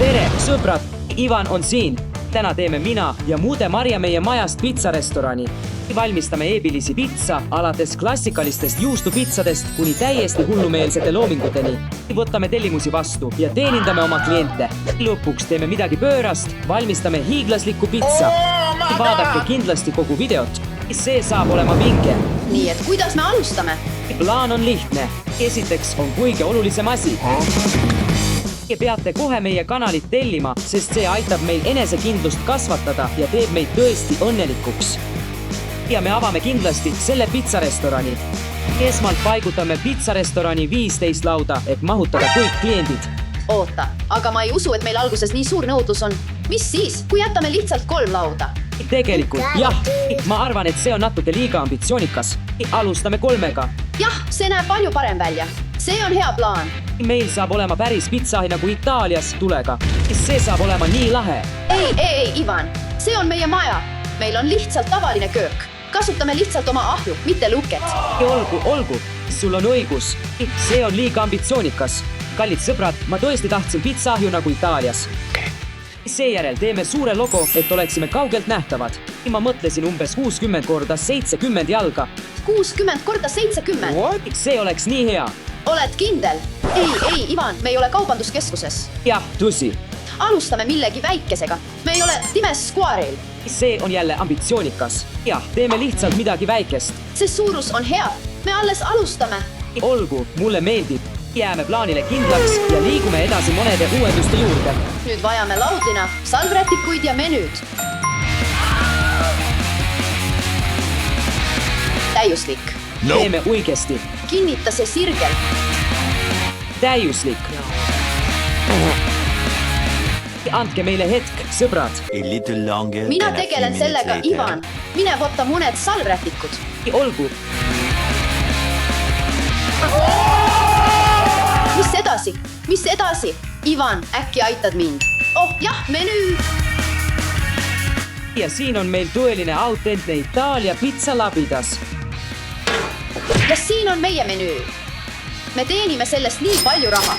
tere, sõbrad! Ivan on siin. Täna teeme mina ja Muude Marja meie majast pitsarestorani. Valmistame eebilisi pitsa alates klassikalistest juustupitsadest kuni täiesti hullumeelsete loominguteni. Võtame tellimusi vastu ja teenindame oma kliente. Lõpuks teeme midagi pöörast, valmistame hiiglaslikku pitsa. Vaadake kindlasti kogu videot. See saab olema vinge. Nii et kuidas me alustame? Plaan on lihtne. Esiteks on kõige olulisem asi. Peate kohe meie kanalit tellima, sest see aitab meil enesekindlust kasvatada ja teeb meid tõesti õnnelikuks. Ja me avame kindlasti selle pitsarestorani. Esmalt paigutame pitsarestorani 15 lauda, et mahutada kõik kliendid. Oota, aga ma ei usu, et meil alguses nii suur nõudlus on. Mis siis, kui jätame lihtsalt 3 lauda? Tegelikult, jah. Ma arvan, et see on natuke liiga ambitsioonikas. Alustame 3-ga. Jah, see näeb palju parem välja. See on hea plaan. Meil saab olema päris pitsahi nagu Itaalias tulega. See saab olema nii lahe. Ei, Ivan. See on meie maja. Meil on lihtsalt tavaline köök. Kasutame lihtsalt oma ahju, mitte luket. Olgu. Sul on õigus. See on liiga ambitsioonikas. Kallid sõbrad, ma tõesti tahtsin pitsaahju nagu Itaalias. Seejärel teeme suure logo, et oleksime kaugelt nähtavad. Ma mõtlesin umbes 60 korda 70 jalga. 60 korda 70? What? See oleks nii hea. Oled kindel? Ei, Ivan, me ei ole kaubanduskeskuses. Jah, tõsi. Alustame millegi väikesega. Me ei ole Times Square'il. See on jälle ambitsioonikas. Jah, teeme lihtsalt midagi väikest. See suurus on hea. Me alles alustame. Olgu, mulle meeldib. Jääme plaanile kindlaks ja liigume edasi mõnede uuenduste juurde. Nüüd vajame laudlina, salvrätikuid ja menüüd. Täiuslik. Teeme õigesti. Kinnita see sirgel. Täiuslik. Andke meile hetk, sõbrad. Mina tegelen sellega, Ivan. Mine võtta mõned salvrätikud. Olgu. Mis edasi? Ivan, äkki aitad mind? Oh, jah, menüü. Ja siin on meil tõeline autentne Itaalia pitsa labidas. Ja siin on meie menüü. Me teenime sellest nii palju raha.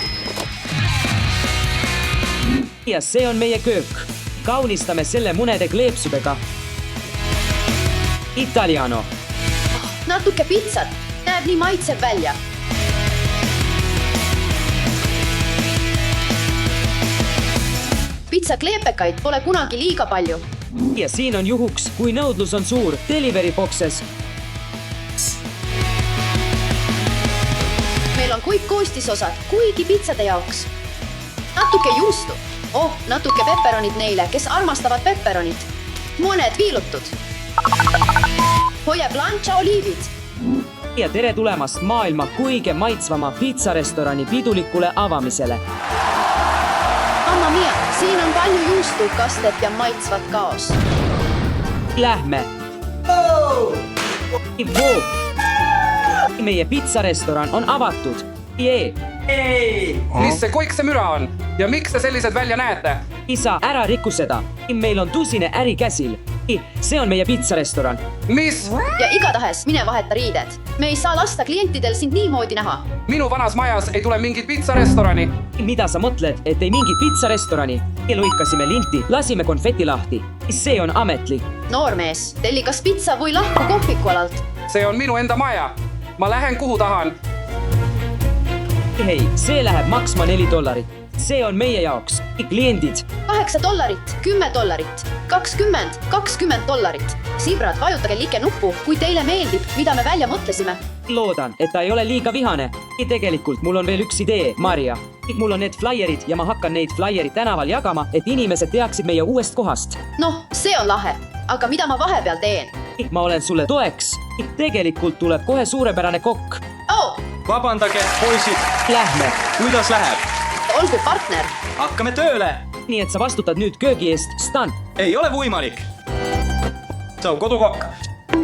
Ja see on meie köök. Kaunistame selle mõnede kleepsudega. Italiano. Natuke pitsat. Näeb nii maitsev välja. Pitsakleepekaid pole kunagi liiga palju. Ja siin on juhuks, kui nõudlus on suur, delivery boxes. Meil on kõik koostisosad, kuigi pitsade jaoks. Natuke juustu. Oh, natuke pepperonid neile, kes armastavad pepperonit. Mõned viilutud. Hoia plancha oliivid. Ja tere tulemast maailma kõige maitsvama pitsarestorani pidulikule avamisele. Mamma mia, siin on palju juustu, kastet ja maitsvat kaos. Lähme. Meie pitsarestoran on avatud. Jee. Mis see kõik see müra on? Ja miks te sellised välja näete? Isa, ära rikku seda. Meil on tusine äri käsil. See on meie pitsarestoran. Mis? Ja igatahes mine vaheta riided. Me ei saa lasta klientidel sind niimoodi näha. Minu vanas majas ei tule mingit pitsarestorani. Mida sa mõtled, et ei mingit pitsarestorani? Lõikasime linti, lasime konfeti lahti. See on ametlik. Noormees, telli kas pitsa või lahku kohviku alalt. See on minu enda maja. Ma lähen kuhu tahan. Hei, see läheb maksma $4. See on meie jaoks. Kliendid. $8, $10, $20. Sibrad, vajutage like nuppu, kui teile meeldib, mida me välja mõtlesime. Loodan, et ta ei ole liiga vihane. Tegelikult mul on veel üks idee, Marja. Mul on need flaierid ja ma hakkan neid flaierid tänaval jagama, et inimesed teaksid meie uuest kohast. Noh, see on lahe. Aga mida ma vahepeal teen? Ma olen sulle toeks. Tegelikult tuleb kohe suurepärane kokk. Oh! Vabandage, poisid. Lähme. Kuidas läheb? Olgu partner. Hakkame tööle. Nii et sa vastutad nüüd köögi eest, Stan. Ei ole võimalik. See on kodukokk.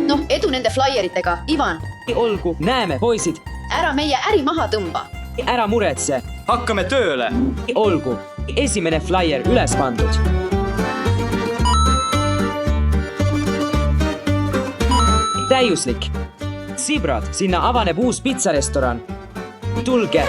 Noh, edu nende flaieritega, Ivan. Olgu, näeme, poisid. Ära meie äri maha tõmba. Ära muretse. Hakkame tööle. Olgu, esimene flaier üles pandud. Täiuslik. Sibrad, sinna avaneb uus pitsarestoran. Tulge.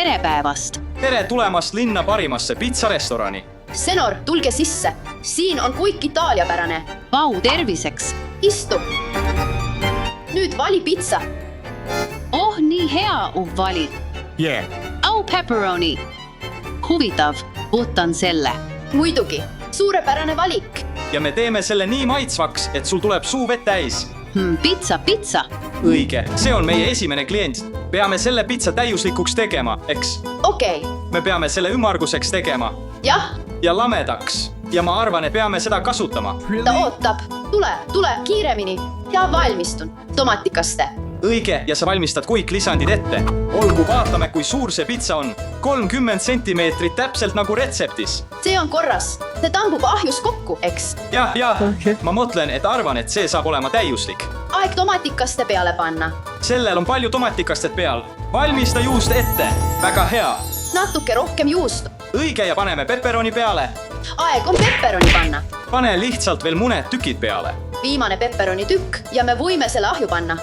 tere päevast! tere tulemast linna parimasse pitsarestorani. Senor, tulge sisse. Siin on kuik itaaliapärane. Vau, terviseks! Istu. Nüüd vali pitsa. Oh, nii hea vali! Au pepperoni! Huvitav, võtan selle. Muidugi, suurepärane valik. Ja me teeme selle nii maitsvaks, et sul tuleb suu vett täis. Pitsa! Õige, see on meie esimene klient. Peame selle pitsa täiuslikuks tegema, eks? Okei. Me peame selle ümmarguseks tegema Jah, ja lamedaks. Ja ma arvan, et peame seda kasutama. ta ootab. Tule, kiiremini. Ja valmistun. Tomatikaste. Õige, ja sa valmistad kõik lisandid ette. Olgu, vaatame, kui suur see pitsa on. 30 sentimeetrit, täpselt nagu retseptis. See on korras. See tambub ahjus kokku, eks? Jah, ma mõtlen, et arvan, et see saab olema täiuslik. Aeg tomatikaste peale panna. Sellel on palju tomatikastet peal. Valmista juust ette. Väga hea. Natuke rohkem juustu. Õige, ja paneme pepperoni peale. Aeg on pepperoni panna. Pane lihtsalt veel mõned tükid peale. Viimane pepperoni tükk ja me võime selle ahju panna.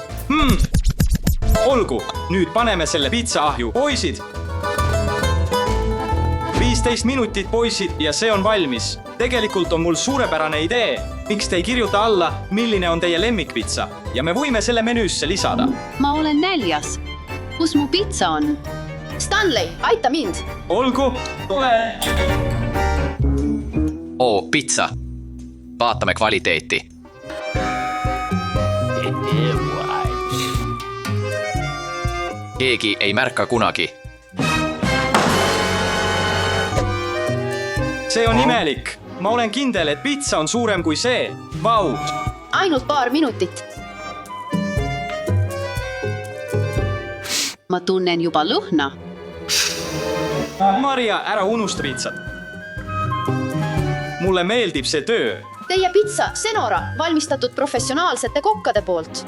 Olgu, nüüd paneme selle pitsa ahju. Poisid! 15 minutit, poisid, ja see on valmis. Tegelikult on mul suurepärane idee. Miks te ei kirjuta alla, milline on teie lemmikpitsa? Ja me võime selle menüüsse lisada. Ma olen näljas. Kus mu pitsa on? Stanley, aita mind. Olgu, tule! Oo, pitsa. Vaatame kvaliteeti. Keegi ei märka kunagi. See on imelik. Ma olen kindel, et pitsa on suurem kui see. Vau! Ainult paar minutit. Ma tunnen juba lõhna. Maria, ära unusta pitsat. Mulle meeldib see töö. Teie pitsa, Senora, valmistatud professionaalsete kokkade poolt.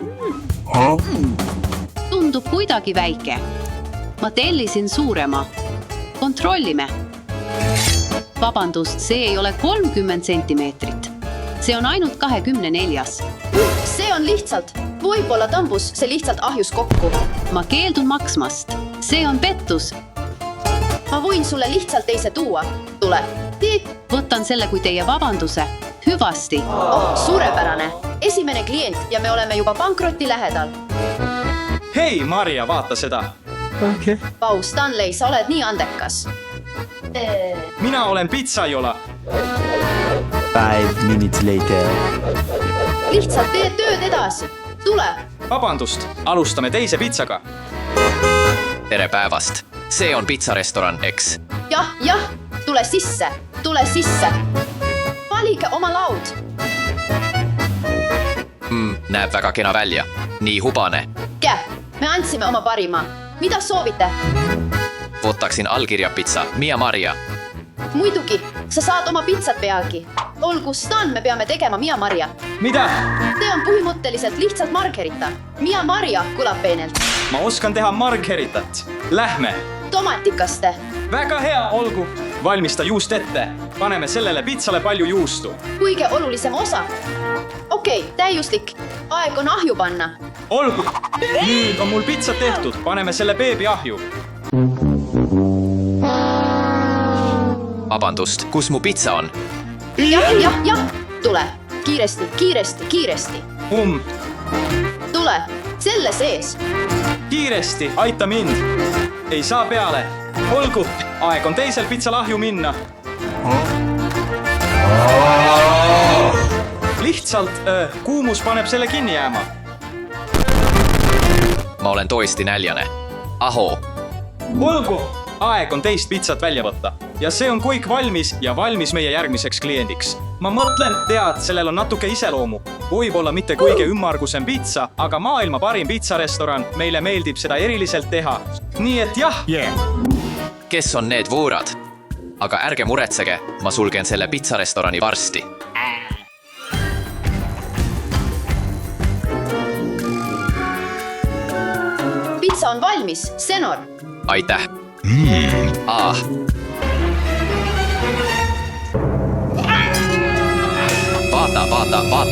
Tundub kuidagi väike. Ma tellisin suurema. Kontrollime. Vabandust, see ei ole 30 sentimeetrit. See on ainult 24. See on lihtsalt. Võib-olla tambus see lihtsalt ahjus kokku. Ma keeldun maksmast. See on pettus. Ma võin sulle lihtsalt teise tuua. Tule. Võtan selle kui teie vabanduse. Hüvasti. Oh, suurepärane. Esimene klient ja me oleme juba pankroti lähedal. Hei, Maria, vaata seda. Vau, Stanley, sa oled nii andekas. Mina olen pitsajola. 5 minutes later. Lihtsalt tee tööd edasi. Tule. Vabandust, alustame teise pitsaga. Tere päevast. See on pitsarestoran, eks? Jah, tule sisse. Tule sisse. Valige oma laud. Näeb väga kena välja. Nii hubane. Me andsime oma parima. Mida soovite? Võtaksin allkirja pitsa. Mia Maria. Muidugi, sa saad oma pitsat peagi. Olgu, Stan, me peame tegema Mia Maria. Mida? See on põhimõtteliselt lihtsalt margerita. Mia Maria kõlab peenelt. Ma oskan teha margeritat. Lähme. Tomatikaste. Väga hea, olgu. Valmista juust ette. Paneme sellele pitsale palju juustu. Kõige olulisem osa. Okei, täiuslik. Aeg on ahju panna. Olgu. Nüüd on mul pitsa tehtud. Paneme selle beebi ahju. Vabandust, kus mu pitsa on? Jah. Tule. Kiiresti. Tule. Selle sees. Kiiresti, aita mind. Ei saa peale. Olgu, aeg on teisel pitsal ahju minna. Lihtsalt kuumus paneb selle kinni jääma. Ma olen tõesti näljane. Aho. Olgu, aeg on teist pitsat välja võtta. Ja see on kõik valmis ja valmis meie järgmiseks kliendiks. Ma mõtlen, tead, sellel on natuke iseloomu. Võib-olla mitte kõige ümmargusem pitsa, aga maailma parim pitsarestoran. Meile meeldib seda eriliselt teha. Nii et jah. Kes on need võõrad? Aga ärge muretsege, ma sulgen selle pitsarestorani varsti. Pitsa on valmis, Senor. Aitäh.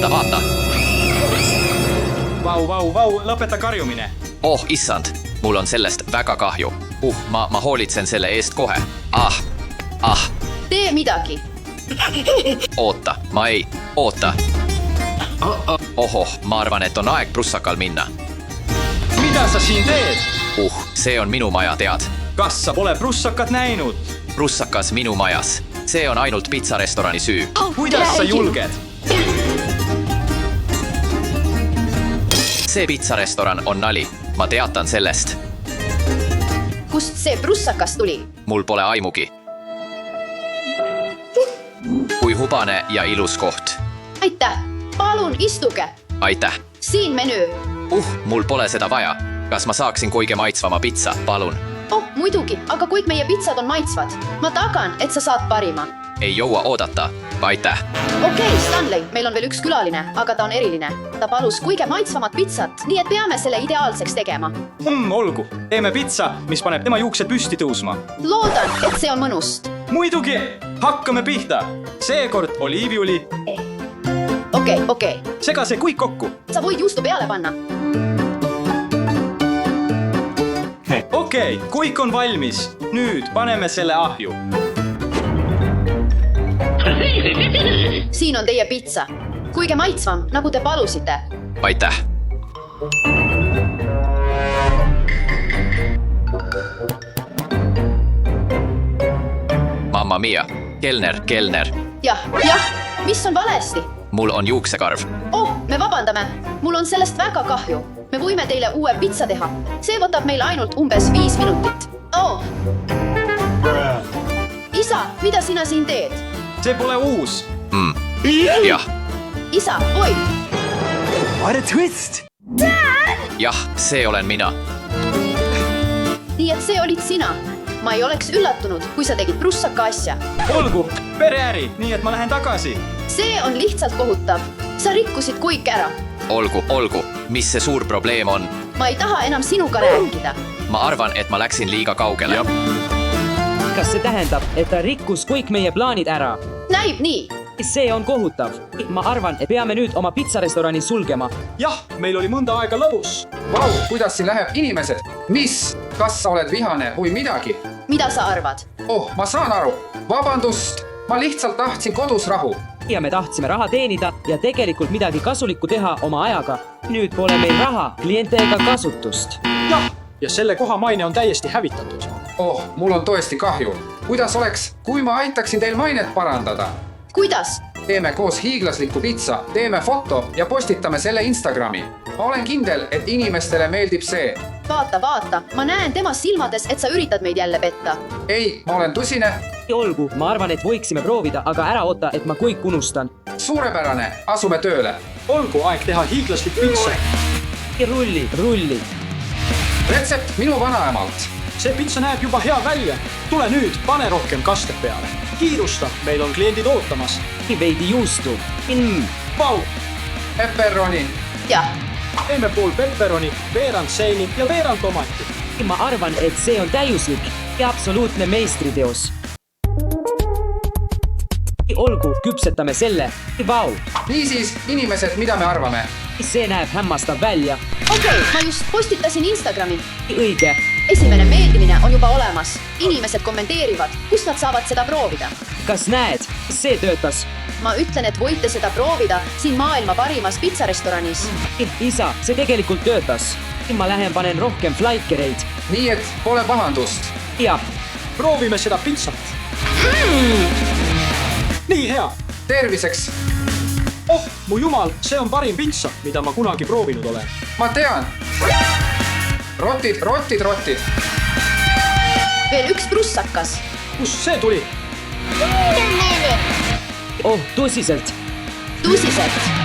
Vaata. Vau, lõpeta karjumine. Oh, issand. mul on sellest väga kahju. Ma hoolitsen selle eest kohe. tee midagi. Oota, ma ei. Oota. Ohoh, ma arvan, et on aeg prussakal minna. mida sa siin teed? See on minu maja, tead. kas sa pole prussakat näinud? Prussakas minu majas. See on ainult pitsarestorani süü. kuidas sa julged? See pitsarestoran on nali. Ma teatan sellest. Kust see prussakas tuli? Mul pole aimugi. Kui hubane ja ilus koht. Aitäh. Palun istuge. Aitäh. Siin menüü. Mul pole seda vaja. Kas ma saaksin kõige maitsvama pitsa, palun? Oh, muidugi, aga kõik meie pitsad on maitsvad. Ma tagan, et sa saad parima. Ei jõua oodata. Aitäh. Okei, Stanley, meil on veel üks külaline, aga ta on eriline. Ta palus kõige maitsvamat pitsat, nii et peame selle ideaalseks tegema. Olgu, teeme pitsa, mis paneb tema juuksed püsti tõusma. Loodan, et see on mõnust. muidugi, hakkame pihta. Seekord oliiviõli. Okei. sega see kõik kokku. Sa võid juustu peale panna. Okei, kõik on valmis. Nüüd paneme selle ahju. Siin on teie pitsa. Kõige maitsvam, nagu te palusite. Aitäh. Mamma mia. Kelner. Jah, mis on valesti? Mul on juuksekarv. Oh, me vabandame. Mul on sellest väga kahju. Me võime teile uue pitsa teha. See võtab meil ainult umbes 5 minutit. Oh. Isa, mida sina siin teed? See pole uus. Jah. Isa, oi! What a twist! Jah, see olen mina. Nii et see olid sina. Ma ei oleks üllatunud, kui sa tegid prussaka asja. Olgu, pereäri, nii et ma lähen tagasi. See on lihtsalt kohutav. Sa rikkusid kõik ära. Olgu. Mis see suur probleem on? Ma ei taha enam sinuga rääkida. Ma arvan, et ma läksin liiga kaugele. kas see tähendab, et ta rikkus kõik meie plaanid ära? Näib nii. See on kohutav. Ma arvan, et peame nüüd oma pitsarestorani sulgema. jah, meil oli mõnda aega lõbus. Vau, kuidas siin läheb, inimesed? Mis? Kas sa oled vihane või midagi? Mida sa arvad? Oh, ma saan aru. Vabandust, ma lihtsalt tahtsin kodus rahu. Ja me tahtsime raha teenida ja tegelikult midagi kasulikku teha oma ajaga. Nüüd pole meil raha, kliente ega kasutust. jah, ja selle koha maine on täiesti hävitatud. Oh, mul on tõesti kahju. Kuidas oleks, kui ma aitaksin teil mainet parandada? Kuidas? Teeme koos hiiglasliku pitsa, teeme foto ja postitame selle Instagrami. Ma olen kindel, et inimestele meeldib see. Vaata, ma näen tema silmades, et sa üritad meid jälle petta. Ei, ma olen tõsine. Olgu, ma arvan, et võiksime proovida, aga ära oota, et ma kõik unustan. Suurepärane, asume tööle. olgu aeg teha hiiglaslik pitsa. Rulli. Retsept minu vanaemalt. see pitsa näeb juba hea välja. tule nüüd, pane rohkem kastet peale. kiirusta, meil on kliendid ootamas. Veidi juustu. Vau, Pepperoni. Jah, teeme pool pepperoni, veerand seeni ja veerand tomati. Ma arvan, et see on täiuslik ja absoluutne meistriteos. Olgu, küpsetame selle. Vau, Niisiis, inimesed, mida me arvame? see näeb hämmastav välja. okei, ma just postitasin Instagrami. Õige. Esimene meeldimine on juba olemas. Inimesed kommenteerivad, kus nad saavad seda proovida. Kas näed, see töötas. Ma ütlen, et võite seda proovida siin maailma parimas pitsarestoranis. Isa, see tegelikult töötas. Ma lähen panen rohkem flaikereid. Nii et pole pahandust. Ja, proovime seda pitsat. nii hea. Terviseks. Oh, mu jumal, see on parim pitsa, mida ma kunagi proovinud olen. Ma tean. Rotid. Veel üks prussakas. kust see tuli? oh, tõsiselt. Tõsiselt.